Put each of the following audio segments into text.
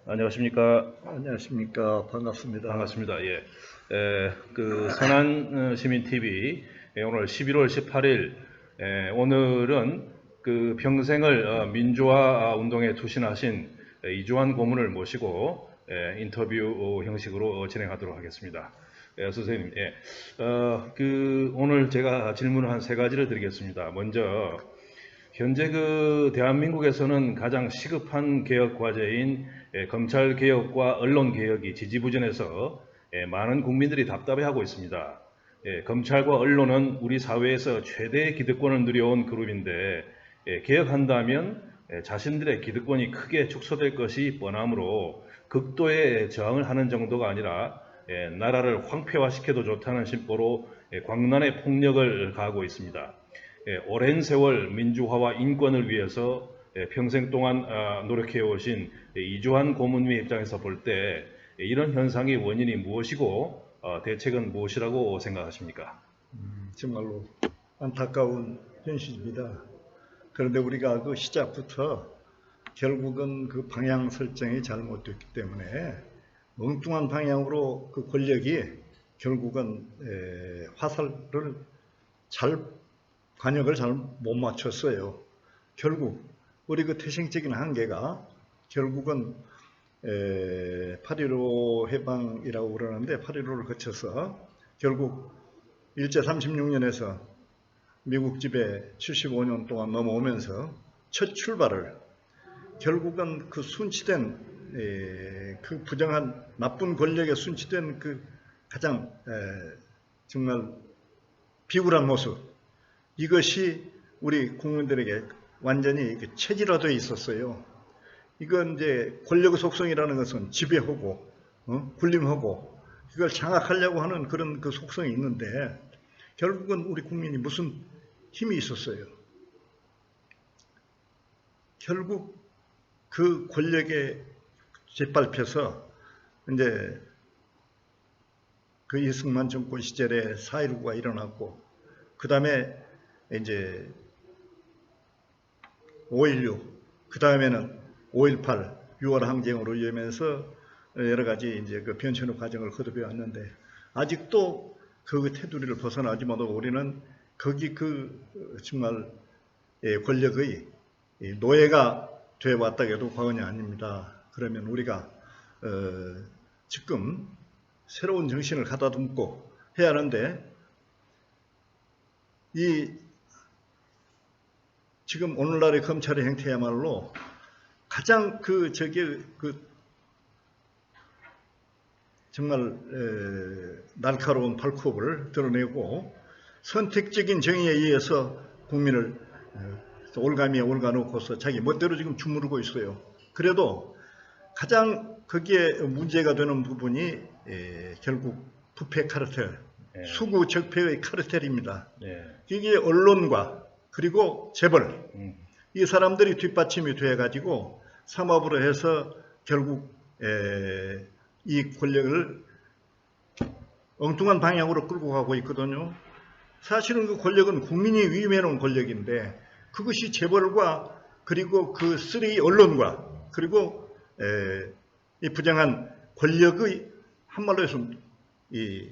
안녕하십니까. 안녕하십니까. 반갑습니다. 반갑습니다. 예. 선한 시민 TV 오늘 11월 18일 오늘은 그 평생을 민주화 운동에 투신하신 이주환 고문을 모시고 인터뷰 형식으로 진행하도록 하겠습니다. 선생님, 오늘 제가 질문을 한 세 가지를 드리겠습니다. 먼저 현재 대한민국에서는 가장 시급한 개혁 과제인 검찰 개혁과 언론 개혁이 지지부진해서 많은 국민들이 답답해하고 있습니다. 검찰과 언론은 우리 사회에서 최대의 기득권을 누려온 그룹인데 개혁한다면 자신들의 기득권이 크게 축소될 것이 뻔하므로 극도의 저항을 하는 정도가 아니라 나라를 황폐화시켜도 좋다는 심보로 광란의 폭력을 가하고 있습니다. 오랜 세월 민주화와 인권을 위해서 평생 동안 노력해 오신 이주환 고문의 입장에서 볼 때 이런 현상의 원인이 무엇이고 대책은 무엇이라고 생각하십니까? 정말로 안타까운 현실입니다. 그런데 우리가 그 시작부터 결국은 그 방향 설정이 잘못됐기 때문에 엉뚱한 방향으로 그 권력이 결국은 관역을 잘 못 맞췄어요. 결국 우리 그 태생적인 한계가 결국은 8.15 해방이라고 그러는데 8.15를 거쳐서 결국 일제 36년에서 미국 지배 75년 동안 넘어오면서 첫 출발을 결국은 그 순치된 그 부정한 나쁜 권력에 순치된 그 가장 정말 비굴한 모습, 이것이 우리 국민들에게 완전히 체질화되어 있었어요. 이건 이제 권력의 속성이라는 것은 지배하고 군림하고 이걸 장악하려고 하는 그런 그 속성이 있는데 결국은 우리 국민이 무슨 힘이 있었어요. 결국 그 권력에 짓밟혀서 이제 그 이승만 정권 시절에 4.19가 일어났고 그 다음에 이제 5.16, 그 다음에는 5.18, 6월 항쟁으로 이어면서 여러 가지 이제 그 변천의 과정을 거듭해 왔는데 아직도 그 테두리를 벗어나지 못하고 우리는 거기 그 정말 권력의 노예가 되어 왔다 해도 과언이 아닙니다. 그러면 우리가 지금 새로운 정신을 가다듬고 해야 하는데 지금 오늘날의 검찰의 행태야말로 가장 정말 날카로운 발톱을 드러내고 선택적인 정의에 의해서 국민을 올가미에 올가놓고서 자기 멋대로 지금 주무르고 있어요. 그래도 가장 거기에 문제가 되는 부분이 결국 부패 카르텔, 수구 적폐의 카르텔입니다. 이게 언론과 그리고 재벌, 이 사람들이 뒷받침이 돼가지고 삼업으로 해서 결국 이 권력을 엉뚱한 방향으로 끌고 가고 있거든요. 사실은 그 권력은 국민이 위임해놓은 권력인데 그것이 재벌과 그리고 그 쓰레기 언론과 그리고 이 부정한 권력의 한말로 해서 이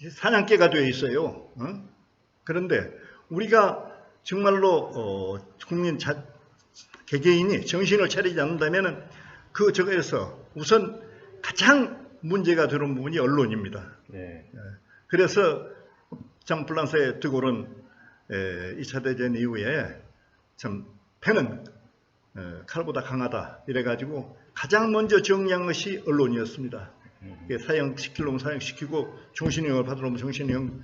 사냥개가 되어 있어요. 그런데 우리가 정말로 개개인이 정신을 차리지 않는다면 저거에서 우선 가장 문제가 되는 부분이 언론입니다. 그래서 참 프랑스의 드골은 2차 대전 이후에 참 패는 칼보다 강하다 이래가지고 가장 먼저 정리한 것이 언론이었습니다. 사형시킬 놈은 사형시키고 정신형을 받을 놈은 정신형,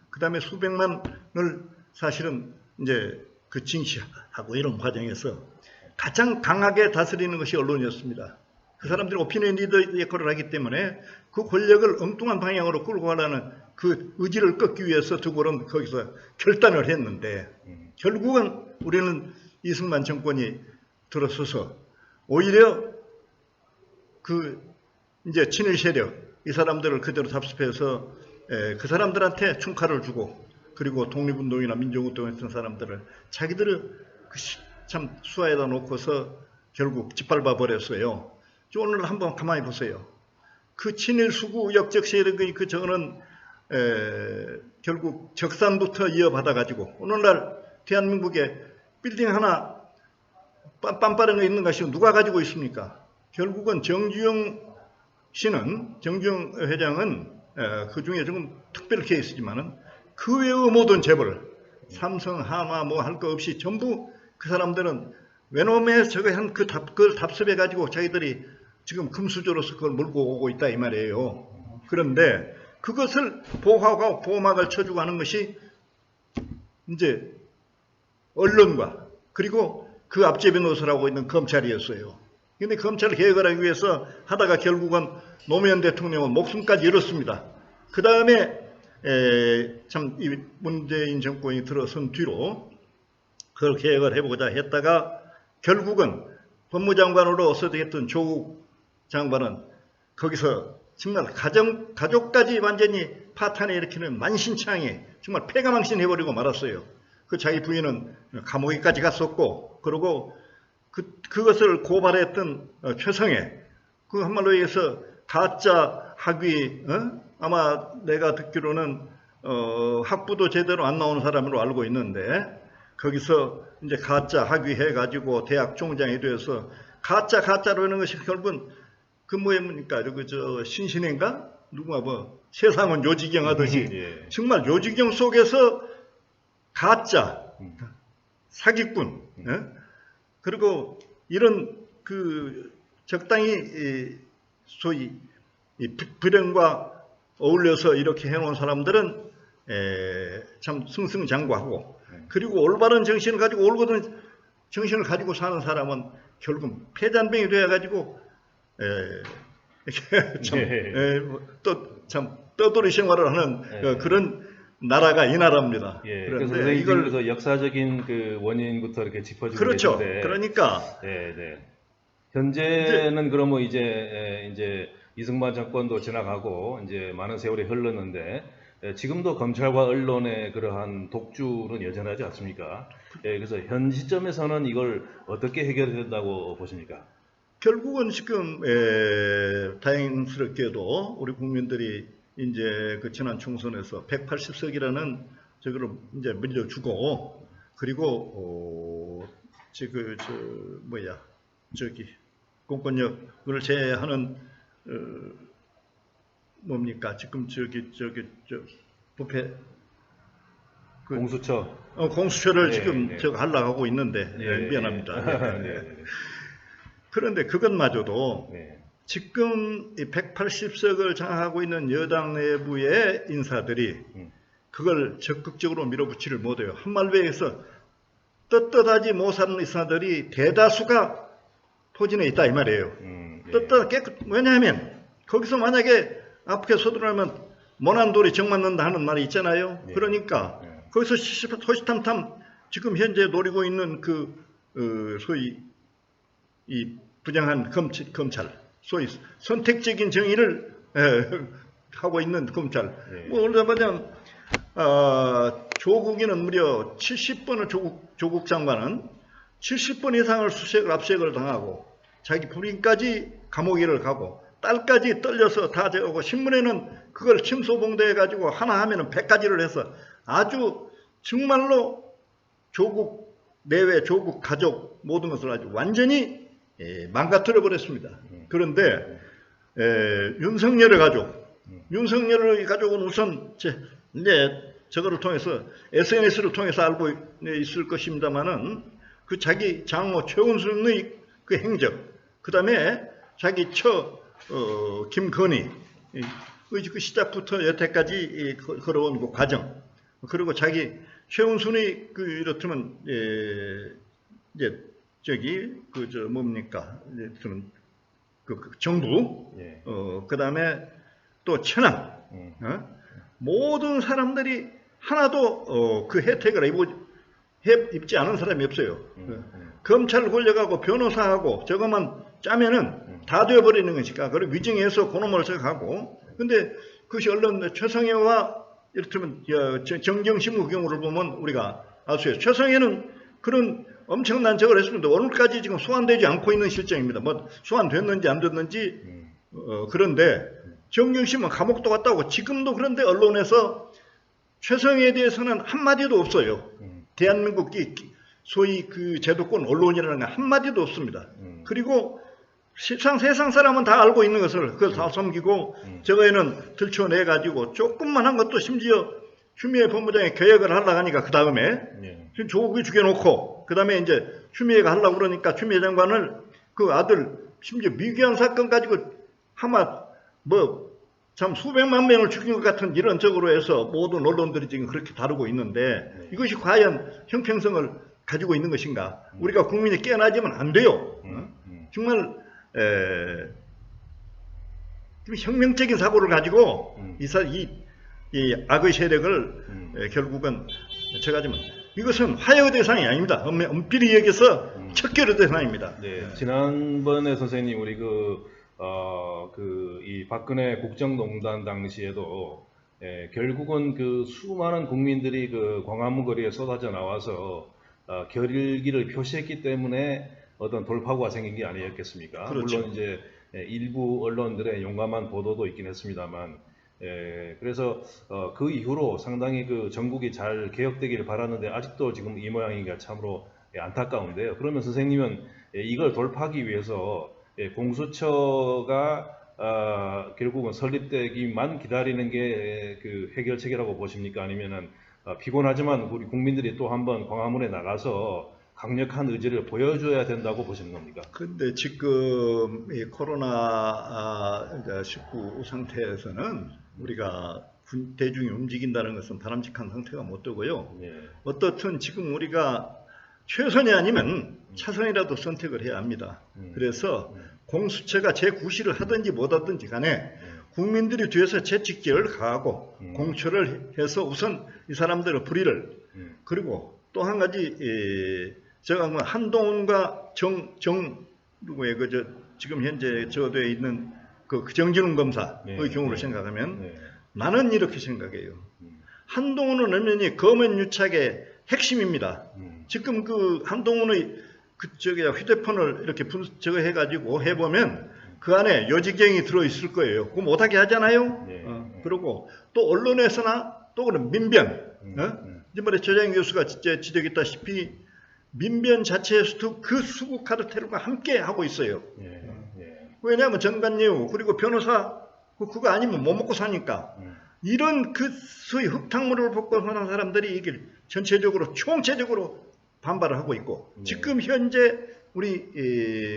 그 다음에 수백만을 사실은 이제 그 징시하고 이런 과정에서 가장 강하게 다스리는 것이 언론이었습니다. 그 사람들이 오피니언 리더 역할을 하기 때문에 그 권력을 엉뚱한 방향으로 끌고 가라는 그 의지를 꺾기 위해서 드골은 거기서 결단을 했는데 결국은 우리는 이승만 정권이 들어서서 오히려 이제 친일 세력 이 사람들을 그대로 답습해서 그 사람들한테 충칼을 주고 그리고 독립운동이나 민족운동 했던 사람들을 자기들을 참 수하에다 놓고서 결국 짓밟아 버렸어요. 오늘 한번 가만히 보세요. 그 친일 수구 역적 세력의 그 저는 결국 적산부터 이어받아 가지고 오늘날 대한민국에 빌딩 하나 빰빠른 거 있는 것이 누가 가지고 있습니까? 결국은 정주영 회장은 그 중에 조금 특별 케이스지만은 그 외의 모든 재벌, 삼성, 하마 뭐 할 거 없이 전부 그 사람들은 외놈에 저거 한 그걸 답습해 가지고 자기들이 지금 금수저로서 그걸 몰고 오고 있다 이 말이에요. 그런데 그것을 보호하고 보호막을 쳐주고 하는 것이 이제 언론과 그리고 그 앞제비 노릇하고 있는 검찰이었어요. 그런데 검찰 개혁을 하기 위해서 하다가 결국은 노무현 대통령은 목숨까지 잃었습니다. 그 다음에 참 이 문재인 정권이 들어선 뒤로 그걸 개혁을 해보고자 했다가 결국은 법무장관으로 어서됐던 조국 장관은 거기서 정말 가족까지 완전히 파탄에 일으키는 만신창이 정말 패가망신해버리고 말았어요. 그 자기 부인은 감옥에까지 갔었고, 그리고 그것을 고발했던 최성애, 그 한말로 얘기해서 가짜 학위, 아마 내가 듣기로는 학부도 제대로 안 나오는 사람으로 알고 있는데, 거기서 이제 가짜 학위 해가지고 대학 총장이 되어서 가짜로 하는 것이 결국은 그 뭐입니까? 저 신신인가? 누가 뭐 세상은 요지경 하듯이 예. 정말 요지경 속에서 가짜 사기꾼 그리고 이런 그 적당히 소위 불행과 어울려서 이렇게 해놓은 사람들은 참 승승장구하고 그리고 올바른 정신을 가지고 옳거든 정신을 가지고 사는 사람은 결국 폐잔병이 되어가지고 또 참 떠돌이 생활을 하는 그런 나라가 이 나라입니다. 예, 그래서 이걸 역사적인 그 원인부터 이렇게 짚어주고 그렇죠. 계신데, 그러니까 현재는 그러면 이제 이승만 정권도 지나가고 이제 많은 세월이 흘렀는데 지금도 검찰과 언론의 그러한 독주는 여전하지 않습니까? 그래서 현 시점에서는 이걸 어떻게 해결된다고 보십니까? 결국은 지금 다행스럽게도 우리 국민들이 이제 그 지난 총선에서 180석이라는 저거를 이제 물려주고 그리고 공권력을 제외하는 뭡니까 지금 부패 공수처 공수처를 지금 하려고 하고 있는데 미안합니다. 그런데 그것마저도 지금 180석을 장악하고 있는 여당 내부의 인사들이 그걸 적극적으로 밀어붙이를 못해요. 한말로 해서 떳떳하지 못하는 인사들이 대다수가 포진해 있다 이 말이에요. 왜냐하면 거기서 만약에 앞에 서두르면 모난 돌이 정 맞는다 하는 말이 있잖아요. 그러니까 거기서 호시탐탐 지금 현재 노리고 있는 소위 이 부정한 검찰, 소위 선택적인 정의를 하고 있는 검찰. 뭐 그러자면 조국이는 무려 70번을 조국 장관은 70번 이상을 수색을 압수색을 당하고 자기 부인까지 감옥에를 가고 딸까지 떨려서 다 저고 신문에는 그걸 침소봉대해 가지고 하나 하면은 100가지를 해서 아주 정말로 조국 내외 조국 가족 모든 것을 아주 완전히 망가뜨려 버렸습니다. 그런데 윤석열의 가족은 우선 이제 저거를 통해서 SNS를 통해서 알고 있을 것입니다만은 그 자기 장모 최은순의 그 행적, 그 다음에 자기 김건희 그 시작부터 여태까지 걸어온 그 과정, 그리고 자기 최은순의 이렇다면 이제 정부, 그 다음에 또 천황, 모든 사람들이 하나도 그 혜택을 입지 않은 사람이 없어요. 검찰 권력하고 변호사하고 저것만 짜면은 다 되어버리는 것이니까, 그리고 위증해서 그놈을 생각하고, 근데 그것이 언론 최성애와 이를테면 정경심 그 경우를 보면 우리가 알 수 있어요. 최성애는 그런 엄청난 적을 했습니다. 오늘까지 지금 소환되지 않고 있는 실정입니다. 뭐 소환됐는지 안 됐는지 그런데 정경심은 감옥도 갔다 오고 지금도 그런데 언론에서 최성해에 대해서는 한마디도 없어요. 대한민국 소위 그 제도권 언론이라는 게 한마디도 없습니다. 그리고 세상 사람은 다 알고 있는 것을 그걸 다 섬기고 저거에는 들춰내가지고 조금만 한 것도 심지어 추미애 본부장이 개혁을 하려고 하니까 그 다음에 지금 조국이 죽여놓고 그 다음에 이제 추미애가 하려고 그러니까 추미애 장관을 그 아들 심지어 미개한 사건 가지고 아마 뭐 참 수백만 명을 죽인 것 같은 이런 쪽으로 해서 모든 언론들이 지금 그렇게 다루고 있는데 이것이 과연 형평성을 가지고 있는 것인가? 우리가 국민이 깨어나지면 안 돼요. 정말 혁명적인 사고를 가지고 이 악의 세력을 결국은 제가지만 이것은 화해의 대상이 아닙니다. 엄밀히 얘기해서 척결의 대상입니다. 네, 지난번에 선생님 우리 이 박근혜 국정농단 당시에도 결국은 그 수많은 국민들이 그 광화문 거리에 쏟아져 나와서 결의를 표시했기 때문에 어떤 돌파구가 생긴 게 아니었겠습니까? 그렇죠. 물론 이제 일부 언론들의 용감한 보도도 있긴 했습니다만, 그래서 그 이후로 상당히 그 전국이 잘 개혁되기를 바랐는데 아직도 지금 이 모양이니까 참으로 안타까운데요. 그러면 선생님은 이걸 돌파하기 위해서 공수처가 결국은 설립되기만 기다리는 게 그 해결책이라고 보십니까? 아니면은 피곤하지만 우리 국민들이 또 한번 광화문에 나가서 강력한 의지를 보여줘야 된다고 보시는 겁니까? 근데 지금 이 코로나19 상태에서는 우리가 대중이 움직인다는 것은 바람직한 상태가 못 되고요. 어떻든 지금 우리가 최선이 아니면 차선이라도 선택을 해야 합니다. 그래서 공수처가 재구시를 하든지 못하든지 간에 국민들이 뒤에서 재직결을 가하고 공처를 해서 우선 이 사람들의 불의를 그리고 또 한 가지 제가 한동훈과 누구의 지금 현재 저되어 있는 그 정진웅 검사의 경우를 생각하면 나는 이렇게 생각해요. 한동훈은 엄연히 검언 유착의 핵심입니다. 지금 그 한동훈의 휴대폰을 이렇게 저거 해가지고 해보면 그 안에 요지경이 들어있을 거예요. 그거 못하게 하잖아요. 그리고 또 언론에서나 또 그런 민변. 이번에 최장희 교수가 지적했다시피 민변 자체에서도 그 수국 카르텔과 함께 하고 있어요. 왜냐하면 정관예우 그리고 변호사 그거 아니면 못 먹고 사니까 이런 그 소위 흙탕물을 벗고 사는 사람들이 이게 전체적으로 총체적으로 반발을 하고 있고 지금 현재 우리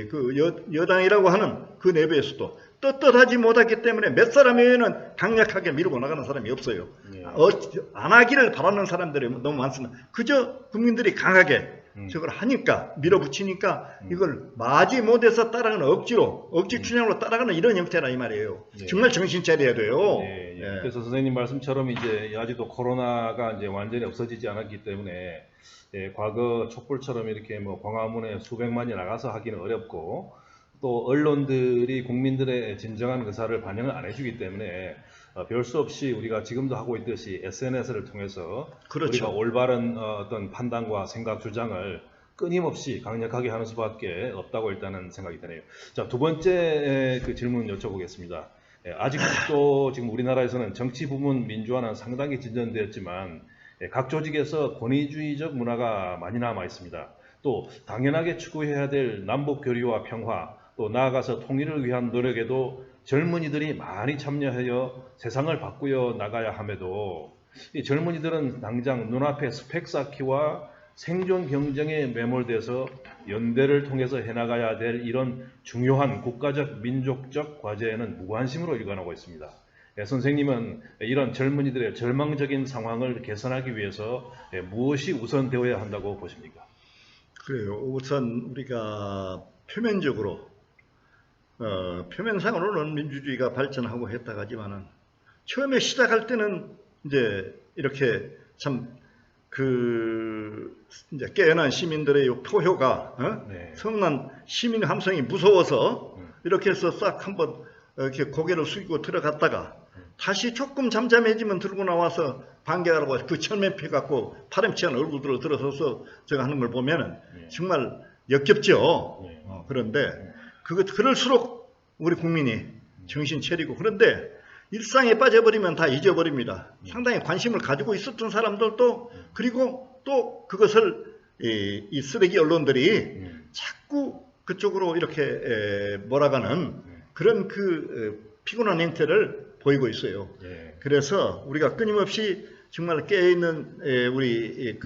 그 여당이라고 하는 그 내부에서도 떳떳하지 못하기 때문에 몇 사람 외에는 강력하게 밀고 나가는 사람이 없어요. 안 하기를 바라는 사람들이 너무 많습니다. 그저 국민들이 강하게 저걸 하니까 밀어붙이니까 이걸 마지 못해서 따라가는 억지 춘향으로 따라가는 이런 형태라 이 말이에요. 정말 정신 차려야 돼요. 그래서 선생님 말씀처럼 이제 아직도 코로나가 이제 완전히 없어지지 않았기 때문에 과거 촛불처럼 이렇게 뭐 광화문에 수백만이 나가서 하기는 어렵고 또 언론들이 국민들의 진정한 의사를 반영을 안 해주기 때문에 별 수 없이 우리가 지금도 하고 있듯이 SNS를 통해서 우리가 올바른 어떤 판단과 생각 주장을 끊임없이 강력하게 하는 수밖에 없다고 일단은 생각이 드네요. 자, 두 번째 그 질문 여쭤보겠습니다. 아직도 지금 우리나라에서는 정치 부문 민주화는 상당히 진전되었지만 각 조직에서 권위주의적 문화가 많이 남아 있습니다. 또 당연하게 추구해야 될 남북 교류와 평화, 또 나아가서 통일을 위한 노력에도 젊은이들이 많이 참여하여 세상을 바꾸어 나가야 함에도 이 젊은이들은 당장 눈앞의 스펙 쌓기와 생존 경쟁에 매몰돼서 연대를 통해서 해나가야 될 이런 중요한 국가적 민족적 과제에는 무관심으로 일관하고 있습니다. 선생님은 이런 젊은이들의 절망적인 상황을 개선하기 위해서 무엇이 우선되어야 한다고 보십니까? 그래요. 우선 우리가 표면적으로 표면상으로는 민주주의가 발전하고 했다고 하지만은 처음에 시작할 때는 이제 이렇게 참 이제 깨어난 시민들의 표효가 성난 시민 함성이 무서워서 이렇게 해서 싹 한번 이렇게 고개를 숙이고 들어갔다가 다시 조금 잠잠해지면 들고 나와서 반격하라고 그 철면피 갖고 파렴치한 얼굴로 들어서서 제가 하는 걸 보면은 정말 역겹죠. 그런데 그럴수록 우리 국민이 정신 차리고, 그런데 일상에 빠져버리면 다 잊어버립니다. 상당히 관심을 가지고 있었던 사람들도, 그리고 또 그것을 이 쓰레기 언론들이 자꾸 그쪽으로 이렇게 몰아가는 그런 피곤한 행태를 보이고 있어요. 그래서 우리가 끊임없이 정말 깨어있는 우리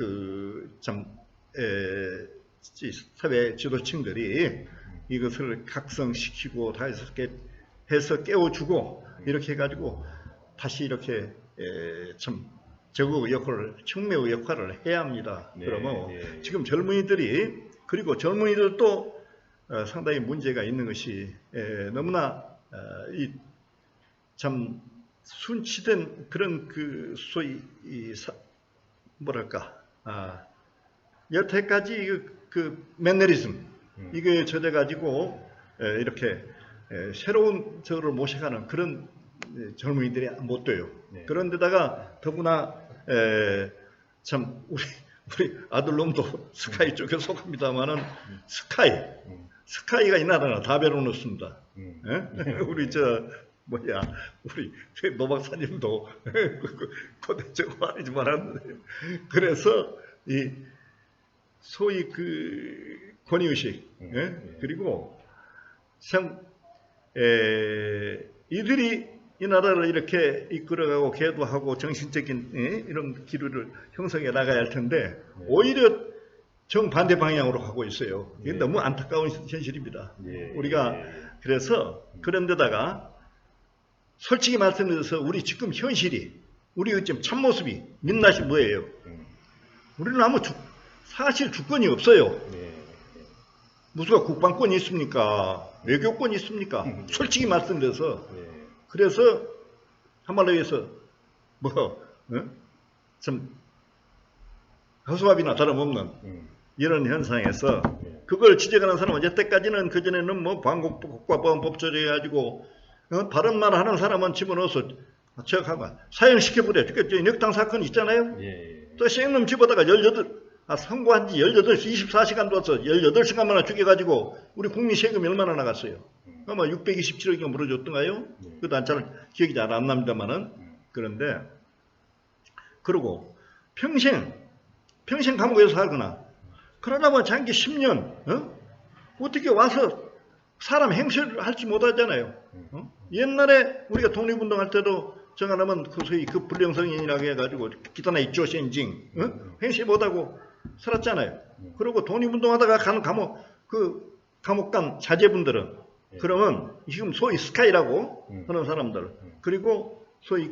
사회 지도층들이 이것을 각성시키고 다 해서 깨워주고 이렇게 해가지고 다시 이렇게 참 적의 역할을, 촉매의 역할을 해야 합니다. 그러면 지금 젊은이들이, 그리고 젊은이들도 상당히 문제가 있는 것이 너무나 참 순치된 그런 소위 뭐랄까 여태까지 매너리즘 이게 젖어 가지고 이렇게 새로운 저를 모셔가는 그런 젊은이들이 못 돼요. 그런데다가 더구나 참 우리 아들놈도 스카이 쪽에 속합니다만은 스카이가 이 나라는 다 배워놓습니다. 우리 우리 노 박사님도 그때 저거 아니지만 그래서 이 소위 권위의식, 그리고 참 이들이 이 나라를 이렇게 이끌어가고 계도하고 정신적인 이런 기류를 형성해 나가야 할 텐데 오히려 정반대 방향으로 가고 있어요. 이게 너무 안타까운 현실입니다. 우리가 그래서 그런데다가 솔직히 말씀드려서 우리 지금 현실이, 우리 지금 참모습이 민낯이 뭐예요? 우리는 사실 주권이 없어요. 무슨 국방권이 있습니까? 외교권이 있습니까? 솔직히 말씀드려서. 그래서 한말로 해서 참 허수아비나 다름없는 이런 현상에서 그걸 지적하는 사람은 여태까지는 그전에는 국가보안법 조정해가지고 바른 말 하는 사람은 집어넣어서 사형시켜버려. 늑당 사건 있잖아요. 또 생놈 집어다가 선고한 지 18시 24시간 둬서 18시간만에 죽여가지고 우리 국민 세금이 얼마나 나갔어요? 아마 627억이 물어줬던가요? 그것도 잘 기억이 잘 안 납니다만은. 그런데 그러고 평생 감옥에서 살거나 그러다 보면 장기 10년 어떻게 와서 사람 행세를 할지 못하잖아요. 옛날에 우리가 독립운동할 때도 정하면 소위 불량성인이라고 해가지고 기타나 있죠 센징 행세 못하고 살았잖아요. 그리고 독립운동하다가 가는 감옥 간 자제분들은 그러면 지금 소위 스카이라고 하는 사람들, 그리고 소위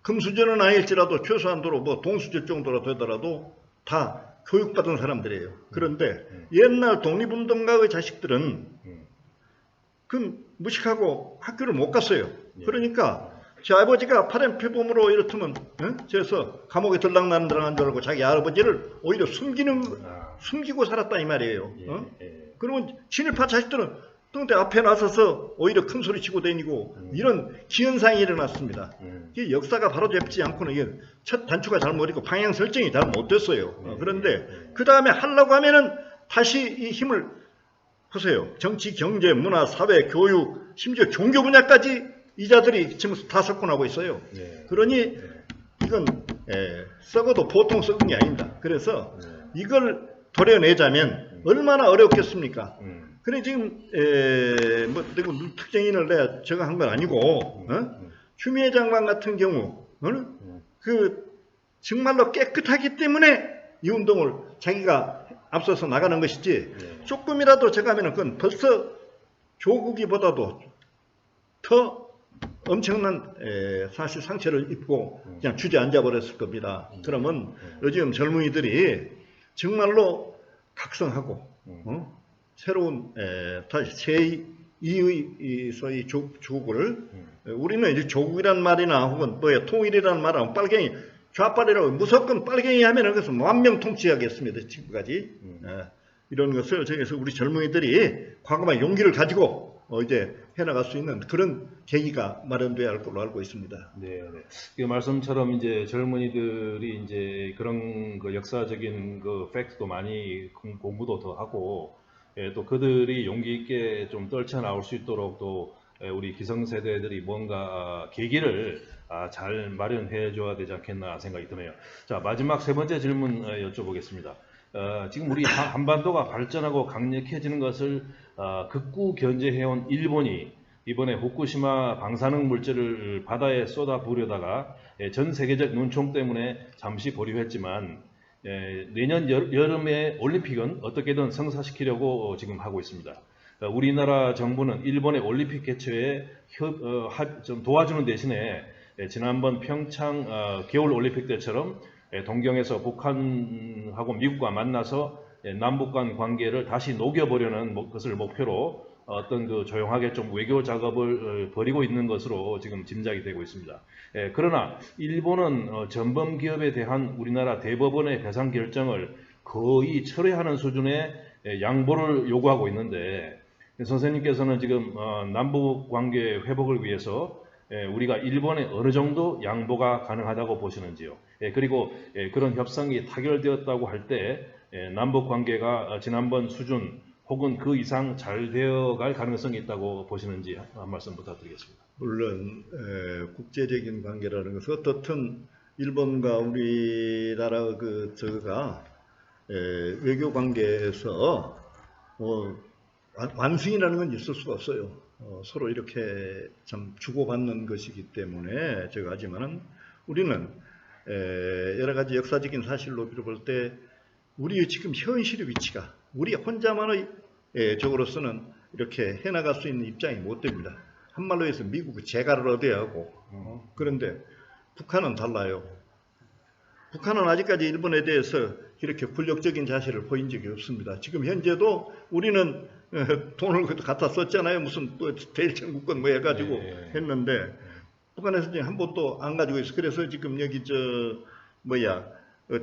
금수저는 아닐지라도 최소한도로 동수저 정도로 되더라도 다 교육받은 사람들이에요. 그런데 옛날 독립운동가의 자식들은 무식하고 학교를 못 갔어요. 그러니까 제 아버지가 파란 표범으로 이렇다면 저에서 감옥에 들락나는 줄 알고 자기 아버지를 오히려 숨기고 살았다 이 말이에요. 그러면 친일파 자식들은 또 앞에 나서서 오히려 큰 소리 치고 다니고 이런 기현상이 일어났습니다. 이 역사가 바로잡지 않고는 이게 첫 단추가 잘못이고 방향 설정이 잘 못됐어요. 그런데 그 다음에 하려고 하면은 다시 이 힘을 보세요. 정치, 경제, 문화, 사회, 교육, 심지어 종교 분야까지 이자들이 지금 다 석권하고 있어요. 그러니 이건 썩어도 보통 썩은 게 아닙니다. 그래서 이걸 도려내자면 얼마나 어렵겠습니까? 그래 지금 특정인을 내가 제가 한 건 아니고 추미애 장관 같은 경우 정말로 깨끗하기 때문에 이 운동을 자기가 앞서서 나가는 것이지 조금이라도 제가 하면은 그건 벌써 조국이보다도 더 엄청난 사실 상처를 입고 그냥 주저앉아 버렸을 겁니다. 그러면 요즘 젊은이들이 정말로 각성하고 새로운 다시 제2의 소위 조국을 우리는 이제 조국이란 말이나 혹은 통일이란 말하면 빨갱이 좌빨이라고 무조건 빨갱이 하면 그것은 만명통치하겠습니다. 지금까지 이런 것을 저기서 우리 젊은이들이 과감한 용기를 가지고 이제 해나갈 수 있는 그런 계기가 마련돼야 할 걸로 알고 있습니다. 네, 네. 그 말씀처럼 이제 젊은이들이 이제 그런 그 역사적인 그 팩트도 많이 공부도 더 하고, 예, 또 그들이 용기 있게 좀 떨쳐나올 수 있도록 또 우리 기성세대들이 뭔가 계기를 잘 마련해 줘야 되지 않겠나 생각이 드네요. 자, 마지막 세 번째 질문 여쭤보겠습니다. 지금 우리 한반도가 발전하고 강력해지는 것을 극구 견제해온 일본이 이번에 후쿠시마 방사능 물질을 바다에 쏟아부으려다가 전 세계적 눈총 때문에 잠시 보류했지만 내년 여름에 올림픽은 어떻게든 성사시키려고 지금 하고 있습니다. 우리나라 정부는 일본의 올림픽 개최에 좀 도와주는 대신에 지난번 평창 겨울 올림픽 때처럼 동경에서 북한하고 미국과 만나서 남북 간 관계를 다시 녹여보려는 것을 목표로 어떤 그 조용하게 좀 외교 작업을 벌이고 있는 것으로 지금 짐작이 되고 있습니다. 그러나 일본은 전범 기업에 대한 우리나라 대법원의 배상 결정을 거의 철회하는 수준의 양보를 요구하고 있는데 선생님께서는 지금 남북 관계 회복을 위해서 우리가 일본에 어느 정도 양보가 가능하다고 보시는지요? 그리고 그런 협상이 타결되었다고 할 때 남북 관계가 지난번 수준 혹은 그 이상 잘 되어갈 가능성이 있다고 보시는지 한 말씀 부탁드리겠습니다. 물론 국제적인 관계라는 것은 어떻든 일본과 우리나라 저가 외교 관계에서 완승이라는 건 있을 수가 없어요. 서로 이렇게 참 주고받는 것이기 때문에 제가 하지만은 우리는 여러 가지 역사적인 사실로 볼 때 우리의 지금 현실의 위치가 우리 혼자만의 적으로서는 이렇게 해나갈 수 있는 입장이 못 됩니다. 한말로 해서 미국은 재갈을 얻어야 하고 그런데 북한은 달라요. 북한은 아직까지 일본에 대해서 이렇게 굴욕적인 자세를 보인 적이 없습니다. 지금 현재도 우리는 돈을 갖다 썼잖아요. 무슨 대일청구권 뭐 해가지고 했는데 북한에서 지금 한 번도 안 가지고 있어. 그래서 지금 여기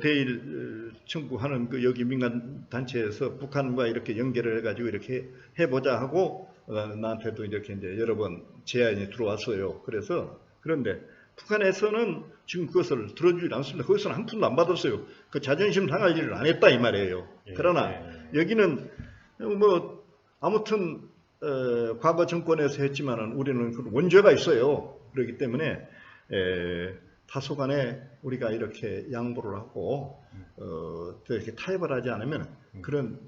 대일 청구하는 그 여기 민간 단체에서 북한과 이렇게 연결을 해가지고 이렇게 해보자 하고 나한테도 이렇게 이제 여러 번 제안이 들어왔어요. 그런데 북한에서는 지금 그것을 들어주지 않습니다. 거기서는 한 푼도 안 받았어요. 그 자존심 상할 일을 안 했다 이 말이에요. 그러나 여기는 아무튼 과거 정권에서 했지만은 우리는 그 원죄가 있어요. 그렇기 때문에 다소간에 우리가 이렇게 양보를 하고 이렇게 타협을 하지 않으면 그런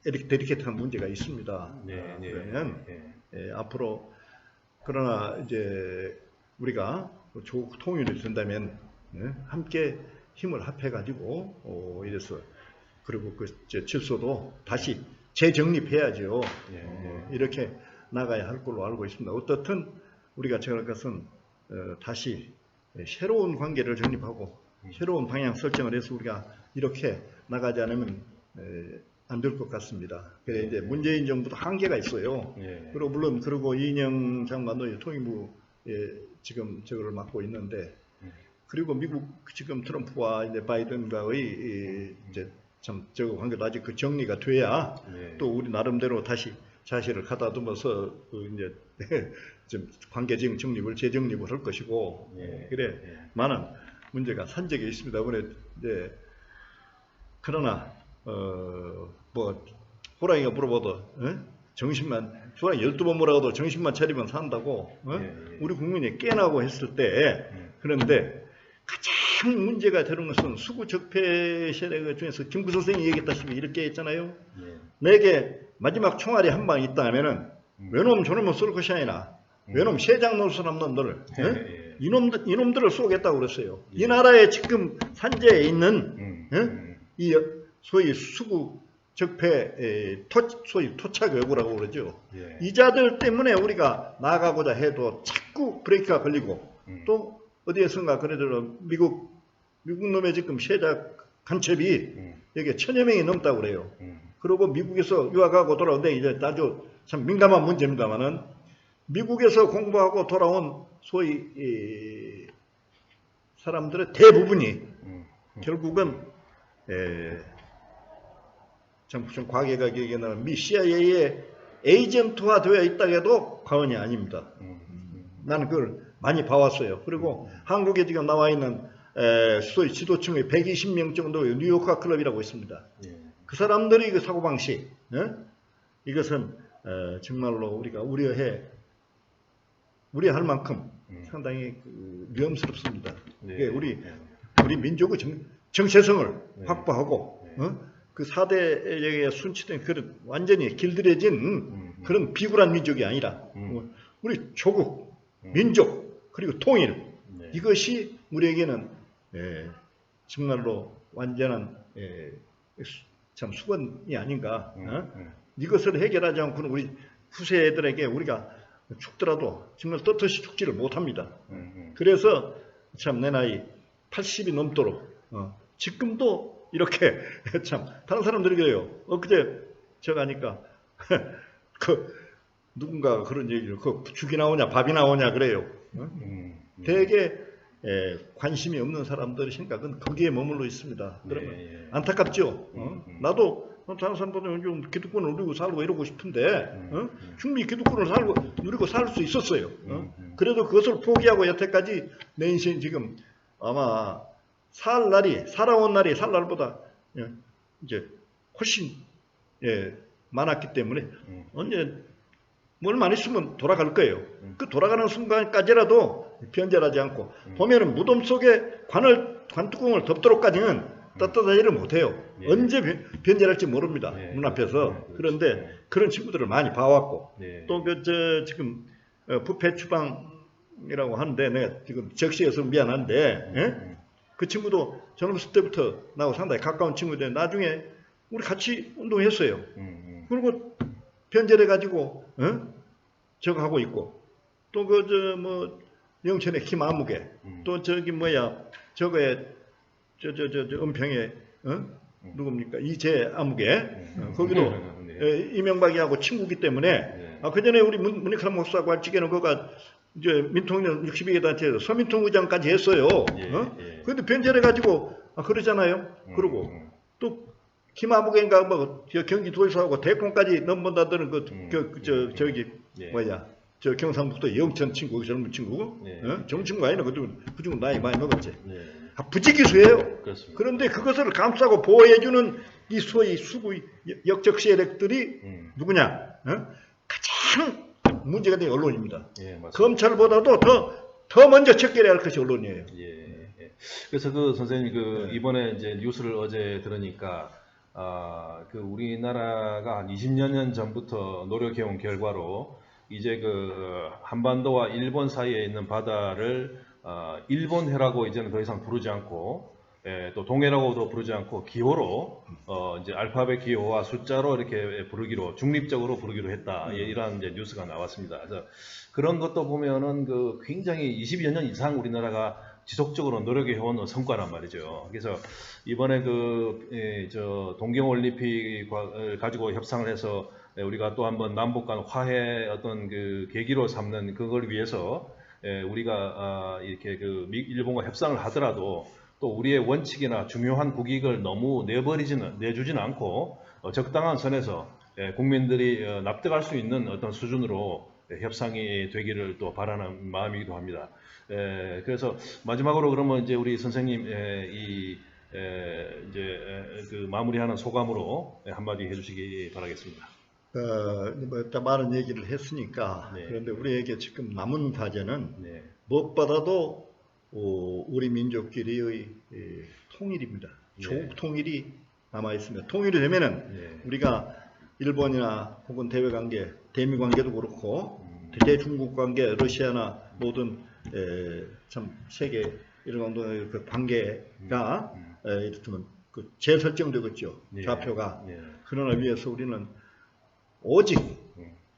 데리케이트한 문제가 있습니다. 그러면 앞으로 그러나 이제 우리가 통일이 된다면 함께 힘을 합해가지고 이래서 그리고 그 질서도 다시 재정립해야죠. 이렇게 나가야 할 걸로 알고 있습니다. 어떻든 우리가 저럴 것은 다시 새로운 관계를 정립하고 새로운 방향 설정을 해서 우리가 이렇게 나가지 않으면 안 될 것 같습니다. 그래 이제 문재인 정부도 한계가 있어요. 그리고 물론 이인영 장관도 통일부 지금 저거를 맡고 있는데 그리고 미국 지금 트럼프와 이제 바이든과의 이제 참 저거 관계도 아직 그 정리가 돼야 또 우리 나름대로 다시 자세를 가다듬어서 이제 좀 관계적 정립을 재정립을 할 것이고 그래 많은 문제가 산적에 있습니다. 이번에 이제 그러나 호랑이가 물어봐도 정신만 호랑이 12번 물어봐도 정신만 차리면 산다고 우리 국민이 깨나고 했을 때 그런데 가장 문제가 되는 것은 수구 적폐 세력 중에서 김구 선생이 얘기했다시피 이렇게 했잖아요. 내게 마지막 총알이 한 방 있다면은 외놈 저놈을 쏠 것이 아니라 외놈 세장 노릇을 없는 너를 이놈들을 쏘겠다고 그랬어요. 이 나라에 지금 산재에 있는 이 소위 수구 적폐 소위 토착 외구라고 그러죠. 이자들 때문에 우리가 나가고자 해도 자꾸 브레이크가 걸리고 또 어디에선가 그래도 미국 놈의 지금 세작 간첩이 여기 1000여 명이 넘다고 그래요. 그리고 미국에서 유학하고 돌아오는데 이제 아주 참 민감한 문제입니다만은 미국에서 공부하고 돌아온 소위 사람들의 대부분이 결국은 좀 과거가 기억에 나는 미 CIA의 에이전트화 되어 있다 해도 과언이 아닙니다. 나는 그걸 많이 봐왔어요. 그리고 한국에 지금 나와 있는 소위 지도층의 120명 정도의 뉴욕화 클럽이라고 있습니다. 그 사람들이 그 사고방식, 이것은 정말로 우리가 우려할 만큼 상당히 위험스럽습니다. 이게 우리 민족의 정체성을 확보하고 그 4대에 순치된 그런 완전히 길들여진 그런 비굴한 민족이 아니라 우리 조국, 민족, 그리고 통일, 이것이 우리에게는 정말로 완전한 참 수건이 아닌가. 이것을 해결하지 않고는 우리 후세들에게 우리가 죽더라도 정말 떳떳이 죽지를 못합니다. 그래서 참 내 나이 80이 넘도록 지금도 이렇게 참 다른 사람들이 그래요. 엊그제 제가 하니까 누군가가 그런 얘기를 죽이 나오냐 밥이 나오냐 그래요. 되게 관심이 없는 사람들의 생각은 거기에 머물러 있습니다. 그러면 안타깝죠. 나도 다른 사람보다 좀 기득권을 누리고 살고 이러고 싶은데 충분히 기득권을 누리고 살 수 있었어요. 그래도 그것을 포기하고 여태까지 내 인생 지금 아마 살아온 날이 살 날보다 이제 훨씬 많았기 때문에 언제 얼마 안 있으면 돌아갈 거예요. 그 돌아가는 순간까지라도 변절하지 않고 보면은 무덤 속에 관뚜껑을 덮도록까지는 떳떳하지를 못해요. 언제 변절할지 모릅니다. 눈앞에서. 그런데 그런 친구들을 많이 봐왔고 또 지금 부패 추방이라고 하는데 내가 지금 적시해서 미안한데 그 친구도 젊었을 때부터 나하고 상당히 가까운 친구인데 나중에 우리 같이 운동했어요. 그리고 변절해가지고 저거 하고 있고 또 영천의 김아무개 또 저거에 은평에 누굽니까 이재 아무개 거기도 이명박이하고 친구기 때문에 그 전에 우리 문익환 목사하고 할 적에는 그가 이제 민통령 62개 단체에서 서민통 의장까지 했어요. 그런데 변절해가지고 그러잖아요. 그러고 또 김아무개인가 경기도지사하고 대권까지 넘본다더는 저 경상북도 영천 친구 젊은 친구 젊은 친구가 아니라 그 친구 나이 많이 먹었지. 부지기수예요. 그런데 그것을 감싸고 보호해주는 이 소위 수구 역적 세력들이 누구냐? 가장 문제가 된 언론입니다. 검찰보다도 더 먼저 척결해야 할 것이 언론이에요. 그래서 선생님 이번에 이제 뉴스를 어제 들으니까 우리나라가 한 20년 전부터 노력해온 결과로 이제 한반도와 일본 사이에 있는 바다를 일본해라고 이제는 더 이상 부르지 않고 또 동해라고도 부르지 않고 기호로 이제 알파벳 기호와 숫자로 이렇게 중립적으로 부르기로 했다. 이러한 이제 뉴스가 나왔습니다. 그래서 그런 것도 보면은 굉장히 20여 년 이상 우리나라가 지속적으로 노력해온 성과란 말이죠. 그래서 이번에 동경올림픽을 가지고 협상을 해서 우리가 또 한번 남북 간 화해 어떤 계기로 삼는 그걸 위해서 우리가 이렇게 일본과 협상을 하더라도 또 우리의 원칙이나 중요한 국익을 너무 내주지는 않고 적당한 선에서 국민들이 납득할 수 있는 어떤 수준으로 협상이 되기를 또 바라는 마음이기도 합니다. 그래서 마지막으로 그러면 이제 우리 선생님 마무리하는 소감으로 한마디 해주시기 바라겠습니다. 많은 얘기를 했으니까 그런데 우리에게 지금 남은 과제는 무엇보다도 우리 민족끼리의 통일입니다. 조국 통일이 남아 있습니다. 통일이 되면은 우리가 일본이나 혹은 대외 관계, 대미 관계도 그렇고 대중국 관계, 러시아나 모든 참 세계 이런 관계가 이렇다면 재설정되겠죠. 좌표가. 그러나 위해서 우리는 오직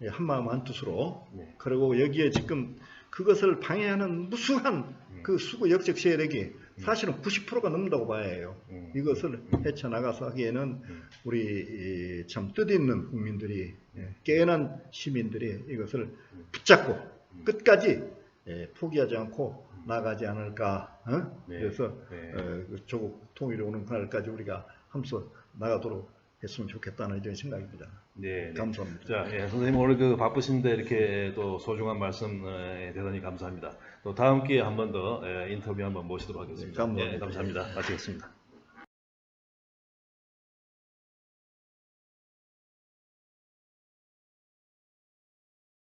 한마음 한뜻으로 그리고 여기에 지금 그것을 방해하는 무수한 수구 역적 세력이 사실은 90%가 넘는다고 봐야 해요. 이것을 헤쳐나가서 하기에는 우리 참 뜻있는 국민들이 깨어난 시민들이 이것을 붙잡고 끝까지 포기하지 않고 나가지 않을까. 그래서 조국 통일이 오는 그날까지 우리가 함께 나가도록 했으면 좋겠다는 이런 생각입니다. 네, 네. 감사합니다. 자, 예, 선생님 오늘 그 바쁘신데 이렇게 또 소중한 말씀 대단히 감사합니다. 또 다음 기회에 한 번 더 인터뷰 한번 모시도록 하겠습니다. 네, 감사합니다. 예, 감사합니다. 마치겠습니다.